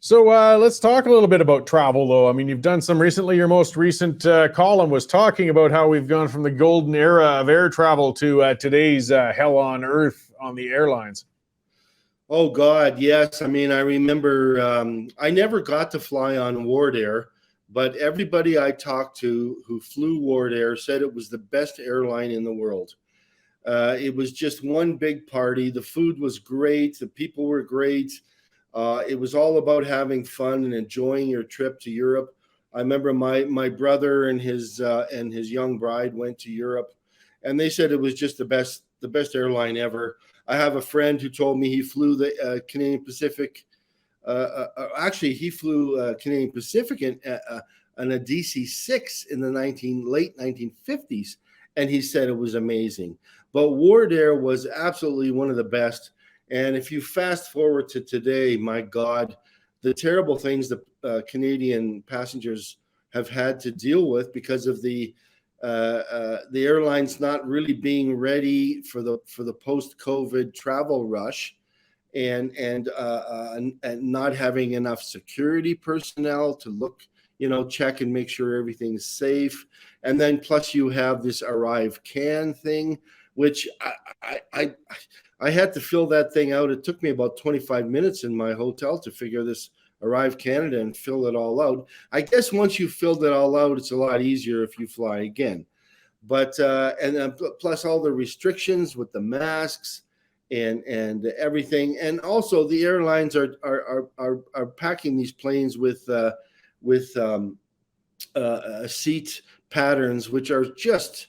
So let's talk a little bit about travel, though. I mean, you've done some recently. Your most recent column was talking about how we've gone from the golden era of air travel to today's hell on earth on the airlines. Oh God, yes. I mean, I remember I never got to fly on Ward Air, but everybody I talked to who flew Ward Air said it was the best airline in the world. It was just one big party. The food was great. The people were great. It was all about having fun and enjoying your trip to Europe. I remember my brother and his young bride went to Europe, and they said it was just the best airline ever. I have a friend who told me he flew the Canadian Pacific. Actually, he flew Canadian Pacific in a DC-6 in the late 1950s, and he said it was amazing. But Ward Air was absolutely one of the best. And if you fast forward to today, my God, the terrible things that Canadian passengers have had to deal with because of the airlines not really being ready for the post-COVID travel rush, and not having enough security personnel to look, check and make sure everything's safe. And then plus you have this arrive can thing, which I had to fill that thing out. It took me about 25 minutes in my hotel to figure this Arrive Canada and fill it all out. I guess once you filled it all out, it's a lot easier if you fly again. But plus all the restrictions with the masks and everything, and also the airlines are packing these planes with seat patterns which are just,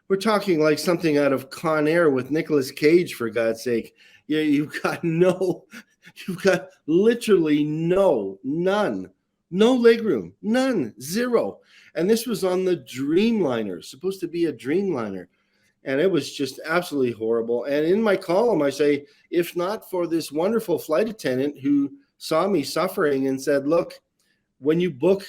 we're talking like something out of Con Air with Nicolas Cage, for God's sake. Yeah, you've got literally none, no legroom, none, zero. And this was on the Dreamliner, supposed to be a Dreamliner. And it was just absolutely horrible. And in my column, I say, if not for this wonderful flight attendant who saw me suffering and said, look, when you book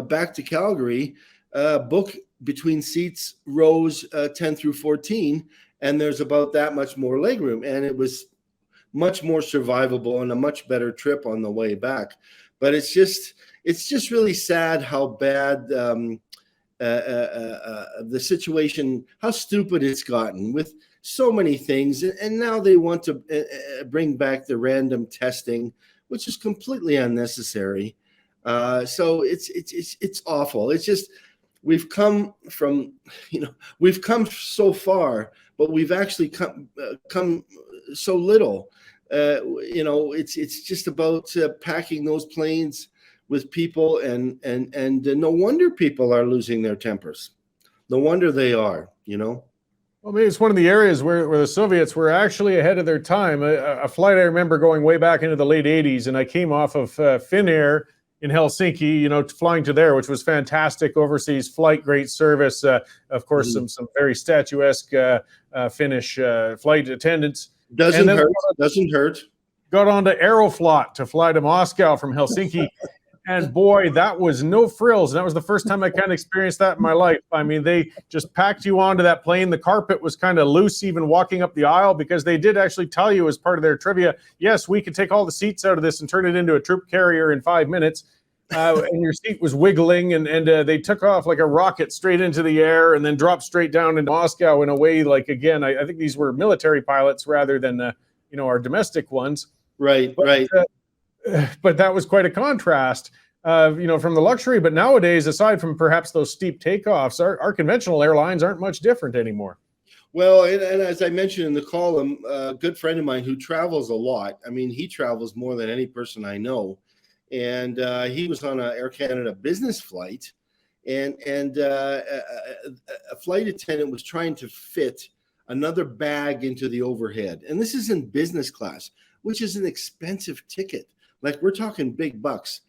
back to Calgary, book between seats rows 10 through 14, and there's about that much more legroom. And it was much more survivable and a much better trip on the way back. But it's just really sad how bad the situation, how stupid it's gotten with so many things. And now they want to bring back the random testing, which is completely unnecessary. So it's awful. It's just, we've come so far, but we've actually come so little. It's just about packing those planes with people, and no wonder people are losing their tempers. No wonder they are. Well, maybe it's one of the areas where the Soviets were actually ahead of their time. A flight I remember going way back into the late 80s, and I came off of Finnair in Helsinki, flying to there, which was fantastic overseas flight, great service. Of course, some very statuesque Finnish flight attendants. Doesn't hurt. Got onto Aeroflot to fly to Moscow from Helsinki. And boy, that was no frills. And that was the first time I kind of experienced that in my life. I mean, they just packed you onto that plane. The carpet was kind of loose even walking up the aisle, because they did actually tell you as part of their trivia, yes, we could take all the seats out of this and turn it into a troop carrier in 5 minutes. And your seat was wiggling, and they took off like a rocket straight into the air and then dropped straight down into Moscow in a way like, again, I think these were military pilots rather than, our domestic ones. Right. But that was quite a contrast, from the luxury. But nowadays, aside from perhaps those steep takeoffs, our conventional airlines aren't much different anymore. Well, and as I mentioned in the column, a good friend of mine who travels a lot. I mean, he travels more than any person I know. And he was on an Air Canada business flight, and a flight attendant was trying to fit another bag into the overhead. And this is in business class, which is an expensive ticket. Like, we're talking big bucks.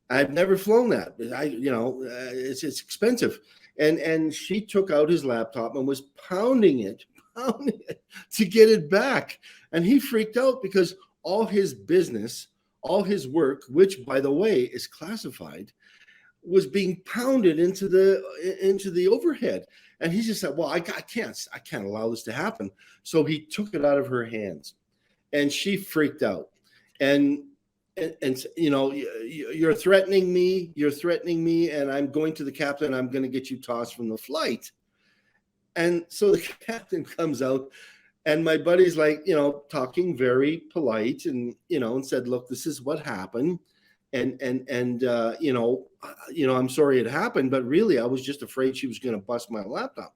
I've never flown that, but it's expensive. And she took out his laptop and was pounding it to get it back. And he freaked out because all his business, all his work, which, by the way, is classified, was being pounded into the overhead. And he just said, well, I can't allow this to happen. So he took it out of her hands, and she freaked out. And and you're threatening me, and I'm going to the captain. I'm going to get you tossed from the flight. And so the captain comes out, and my buddy's like, talking very polite, and and said, look, this is what happened. And I'm sorry it happened, but really I was just afraid she was going to bust my laptop.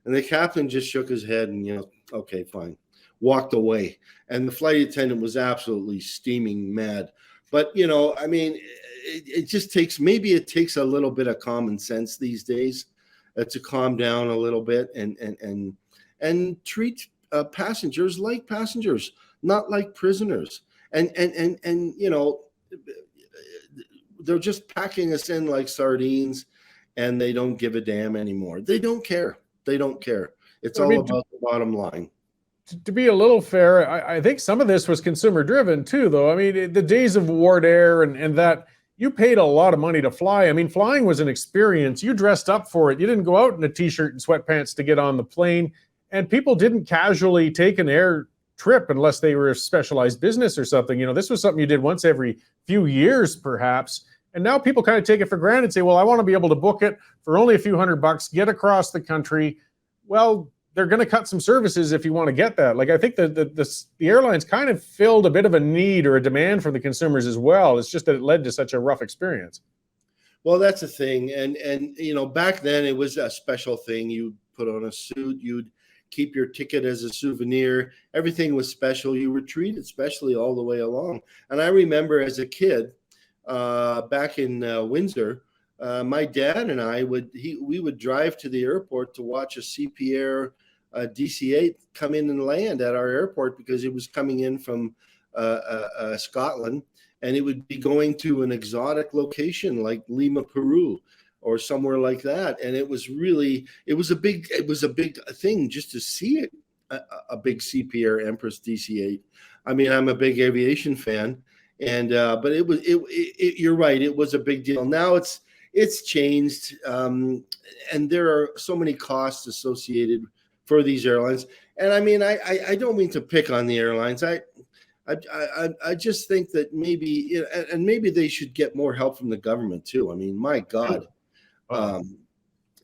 And the captain just shook his head and, okay, fine, walked away. And the flight attendant was absolutely steaming mad. But, I mean, it just takes a little bit of common sense these days to calm down a little bit and treat passengers like passengers, not like prisoners. And they're just packing us in like sardines, and they don't give a damn anymore. They don't care. It's all about the bottom line. To be a little fair, I think some of this was consumer driven too, though. I mean, the days of Ward Air and that, you paid a lot of money to fly. I mean, flying was an experience. You dressed up for it. You didn't go out in a t-shirt and sweatpants to get on the plane. And people didn't casually take an air trip unless they were a specialized business or something. This was something you did once every few years, perhaps. And now people kind of take it for granted and say, well, I want to be able to book it for only a few $100, get across the country. Well, they're going to cut some services if you want to get that. Like, I think the airlines kind of filled a bit of a need or a demand from the consumers as well. It's just that it led to such a rough experience. Well, that's the thing. And back then it was a special thing. You put on a suit, you'd keep your ticket as a souvenir. Everything was special. You were treated specially all the way along. And I remember as a kid, back in Windsor, my dad and I we would drive to the airport to watch a CP Air DC-8 come in and land at our airport, because it was coming in from Scotland, and it would be going to an exotic location like Lima, Peru, or somewhere like that. And it was a big thing just to see it, a big CP Air Empress DC-8. I mean, I'm a big aviation fan, but you're right, it was a big deal. Now it's changed, and there are so many costs associated for these airlines. And I mean, I don't mean to pick on the airlines. I just think that maybe they should get more help from the government too. I mean, my God,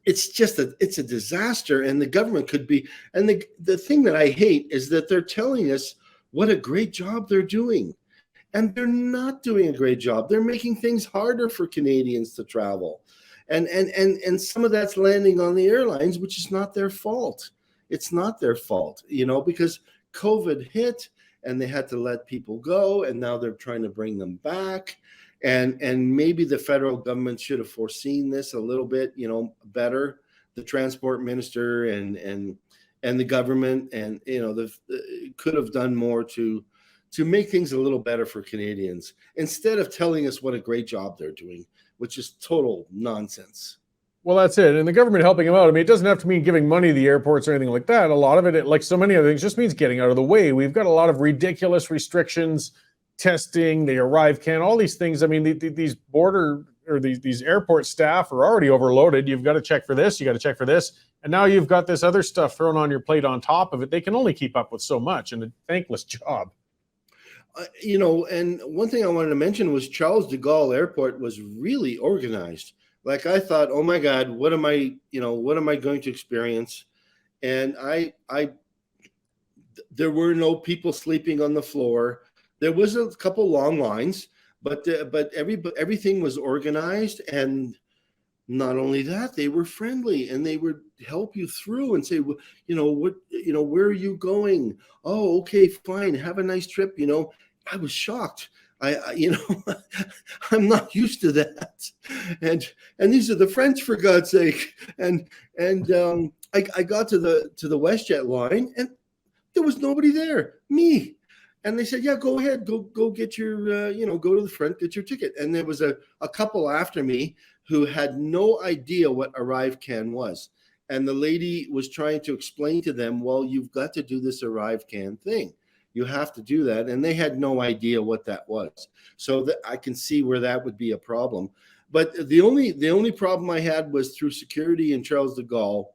it's a disaster, and the government could be. And the thing that I hate is that they're telling us what a great job they're doing. And they're not doing a great job. They're making things harder for Canadians to travel. And some of that's landing on the airlines, which is not their fault. It's not their fault, because COVID hit and they had to let people go, and now they're trying to bring them back. And maybe the federal government should have foreseen this a little bit, better. The transport minister and the government, and could have done more to make things a little better for Canadians, instead of telling us what a great job they're doing, which is total nonsense. Well, that's it. And the government helping them out, I mean, it doesn't have to mean giving money to the airports or anything like that. A lot of it, like so many other things, just means getting out of the way. We've got a lot of ridiculous restrictions, testing, the ArriveCan, all these things. I mean, these border or these airport staff are already overloaded. You've got to check for this, you got to check for this. And now you've got this other stuff thrown on your plate on top of it. They can only keep up with so much, and a thankless job. And one thing I wanted to mention was Charles de Gaulle Airport was really organized. Like, I thought, oh my God, what am I going to experience? And there were no people sleeping on the floor. There was a couple long lines, but everything was organized. And not only that, they were friendly, and they would help you through and say, well, where are you going? Oh, okay, fine. Have a nice trip. I was shocked. I'm not used to that. And these are the French, for God's sake. And I got to the WestJet line, and there was nobody there, me. And they said, yeah, go ahead, go get your, go to the front, get your ticket. And there was a couple after me who had no idea what ArriveCan was. And the lady was trying to explain to them, well, you've got to do this ArriveCan thing. You have to do that. And they had no idea what that was. So I can see where that would be a problem. But the only problem I had was through security in Charles de Gaulle.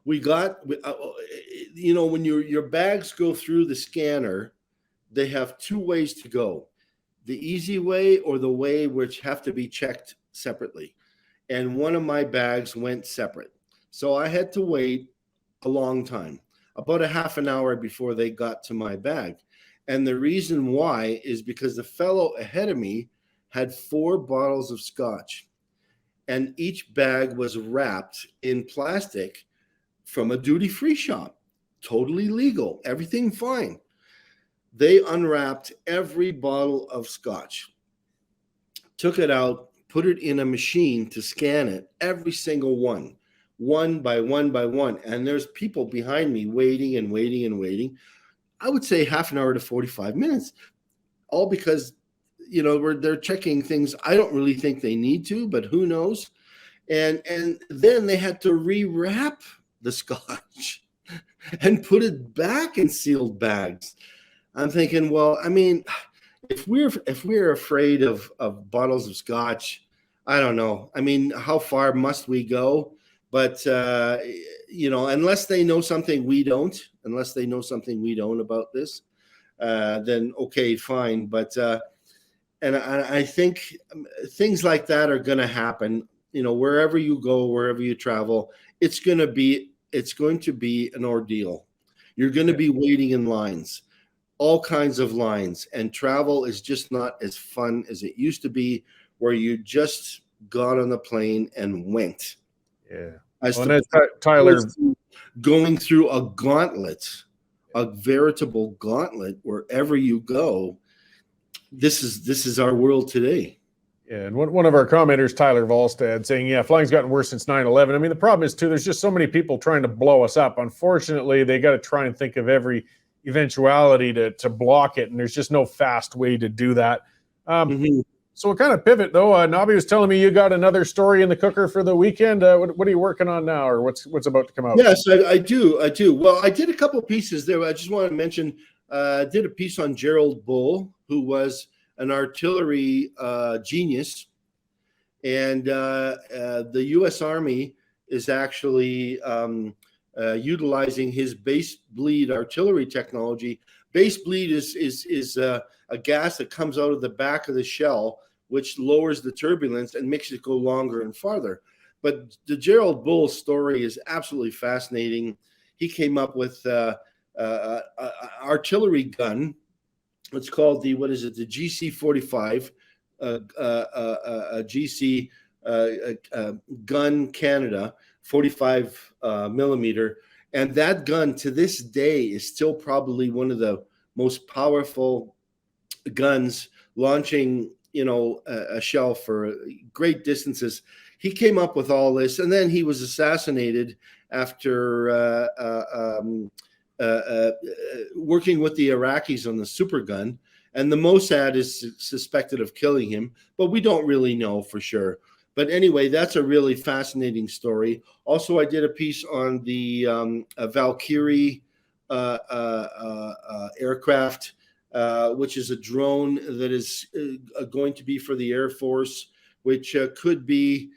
We got, when your bags go through the scanner, they have two ways to go. the easy way or the way which have to be checked separately. And one of my bags went separate. So I had to wait a long time, about a half an hour before they got to my bag. And the reason why is because the fellow ahead of me had 4 bottles of scotch, and each bag was wrapped in plastic from a duty-free shop. Totally legal, everything fine. They unwrapped every bottle of scotch, took it out, put it in a machine to scan it, every single one by one. And there's people behind me waiting and waiting and waiting. I would say half an hour to 45 minutes, all because, they're checking things. I don't really think they need to, but who knows? And then they had to rewrap the scotch and put it back in sealed bags. I'm thinking, well, I mean, if we're afraid of bottles of scotch, I don't know. I mean, how far must we go? But unless they know something we don't about this, then okay, fine. But and I think things like that are going to happen. Wherever you go, wherever you travel, it's going to be an ordeal. You're going to be waiting in lines, all kinds of lines, and travel is just not as fun as it used to be, where you just got on the plane and went. Yeah. Tyler, going through a gauntlet, a veritable gauntlet wherever you go. This is our world today. Yeah, and one of our commenters, Tyler Volstad, saying, yeah, flying's gotten worse since 9/11. I mean, the problem is, too, there's just so many people trying to blow us up. Unfortunately, they got to try and think of every eventuality to block it, and there's just no fast way to do that. So we'll kind of pivot, though. Nobby was telling me you got another story in the cooker for the weekend. What are you working on now, or what's about to come out? Yes, I do. Well, I did a couple of pieces there. I just want to mention, I did a piece on Gerald Bull, who was an artillery genius. And the U.S. Army is actually utilizing his base bleed artillery technology. Base bleed is a gas that comes out of the back of the shell, which lowers the turbulence and makes it go longer and farther. But the Gerald Bull story is absolutely fascinating. He came up with an artillery gun. It's called the GC-45, GC gun Canada, 45 millimeter. And that gun to this day is still probably one of the most powerful guns, launching, a shell for great distances. He came up with all this, and then he was assassinated after working with the Iraqis on the super gun. And the Mossad is suspected of killing him, but we don't really know for sure. But anyway, that's a really fascinating story. Also, I did a piece on the Valkyrie aircraft, which is a drone that is going to be for the Air Force, which could very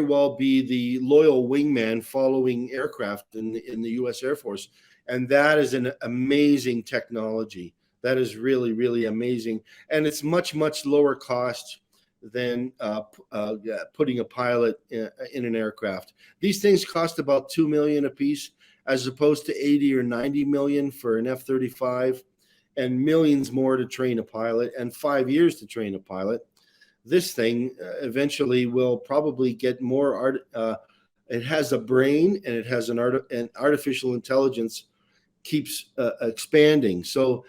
well be the loyal wingman following aircraft in the U.S. Air Force. And that is an amazing technology. That is really, really amazing. And it's much, much lower cost than putting a pilot in an aircraft. These things cost about $2 million a piece, as opposed to 80 or 90 million for an F-35, and millions more to train a pilot, and 5 years to train a pilot. This thing eventually will probably get more it has a brain, and it has an artificial intelligence keeps expanding. So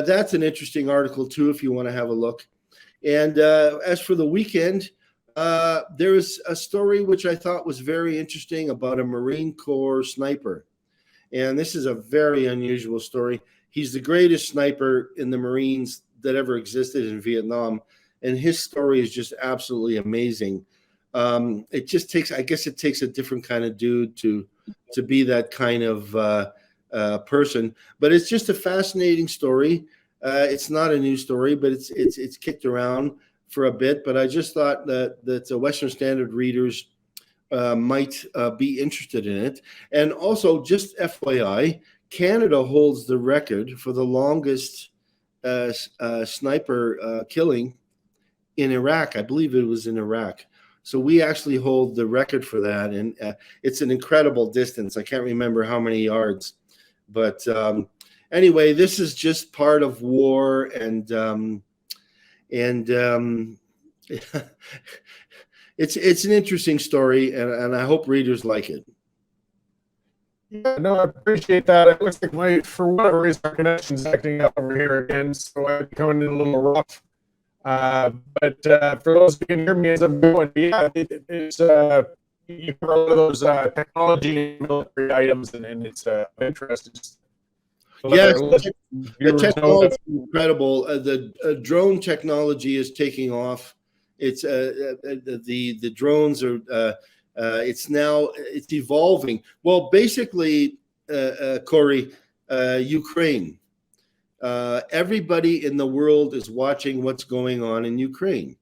that's an interesting article too, if you want to have a look. And as for the weekend, there is a story which I thought was very interesting about a Marine Corps sniper. And this is a very unusual story. He's the greatest sniper in the Marines that ever existed in Vietnam. And his story is just absolutely amazing. It just takes a different kind of dude to be that kind of person. But it's just a fascinating story. It's not a new story, but it's kicked around for a bit. But I just thought that the Western Standard readers might be interested in it. And also, just FYI, Canada holds the record for the longest sniper killing in Iraq. I believe it was in Iraq. So we actually hold the record for that, and it's an incredible distance. I can't remember how many yards, but anyway, this is just part of war, and it's an interesting story, and I hope readers like it. Yeah, no, I appreciate that. It looks like for whatever reason, our connection's acting up over here again, so I'm coming in a little rough. But for those who can hear me as I'm going, yeah, it's you cover a lot of those technology and military items, and it's of interest. Yes, the technology is incredible. The drone technology is taking off. It's the drones are. It's evolving. Well, basically, Corey, Ukraine. Everybody in the world is watching what's going on in Ukraine.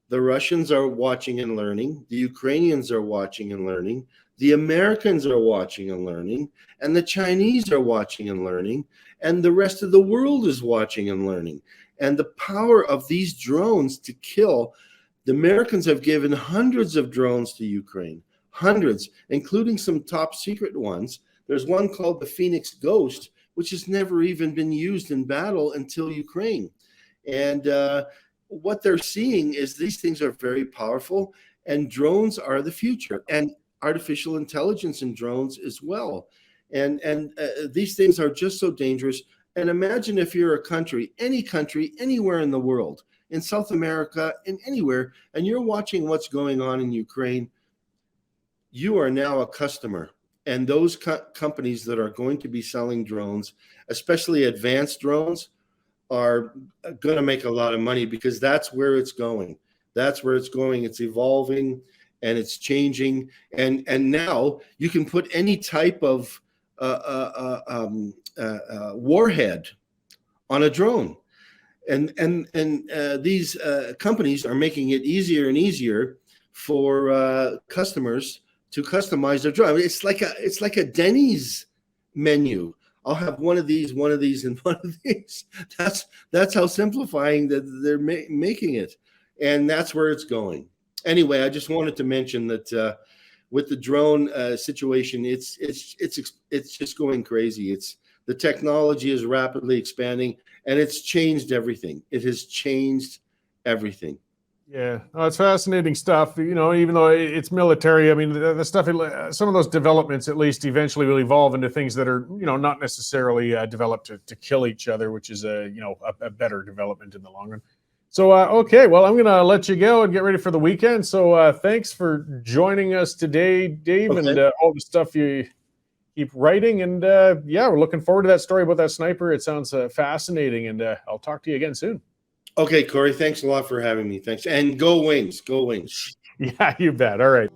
The Russians are watching and learning. The Ukrainians are watching and learning. The Americans are watching and learning. And the Chinese are watching and learning. And the rest of the world is watching and learning. And the power of these drones to kill, the Americans have given hundreds of drones to Ukraine, hundreds, including some top secret ones. There's one called the Phoenix Ghost, which has never even been used in battle until Ukraine. And what they're seeing is these things are very powerful, and drones are the future, and artificial intelligence in drones as well. And these things are just so dangerous. And imagine if you're a country, anywhere in the world, in South America, and anywhere, and you're watching what's going on in Ukraine, you are now a customer. And those companies that are going to be selling drones, especially advanced drones, are going to make a lot of money, because that's where it's going. That's where it's going. It's evolving and it's changing. And now you can put any type of warhead on a drone. And these companies are making it easier and easier for customers to customize their drone. It's like a Denny's menu. I'll have one of these, and one of these. That's how simplifying that they're making it, and that's where it's going. Anyway, I just wanted to mention that with the drone situation, it's just going crazy. The technology is rapidly expanding, and it's changed everything. It has changed everything. Yeah, it's fascinating stuff. You know, even though it's military, I mean, the stuff, some of those developments at least eventually will evolve into things that are, you know, not necessarily developed to kill each other, which is a better development in the long run. So, okay, well, I'm going to let you go and get ready for the weekend. So thanks for joining us today, Dave, okay, and all the stuff you keep writing. And yeah, we're looking forward to that story about that sniper. It sounds fascinating, and I'll talk to you again soon. Okay, Corey, thanks a lot for having me. Thanks. And go Wings. Go Wings. Yeah, you bet. All right.